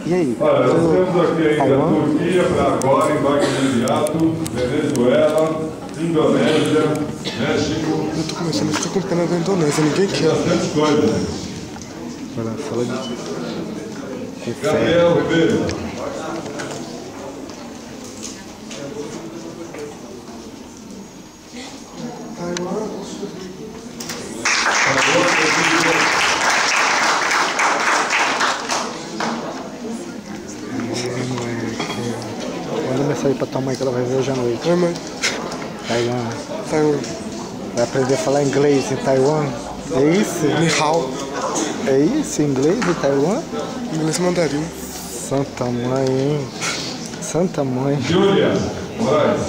E aí? Olha, nós temos aqui ainda Taiwan? Turquia para agora, embarque imediato, Venezuela, Indonésia, México. Eu tô começando a ficar com pena da Indonésia, ninguém quer. Bastante coisa. Olha, fala de Gabriel Ribeiro. Manda mensagem pra tua mãe que ela vai ver hoje à noite. Oi, mãe. Taiwan. Taiwan. Vai aprender a falar inglês em Taiwan? É isso? Ni hao. É isso? Inglês em Taiwan? Inglês mandarim. Santa mãe, hein? Santa mãe. Júlia Moraes.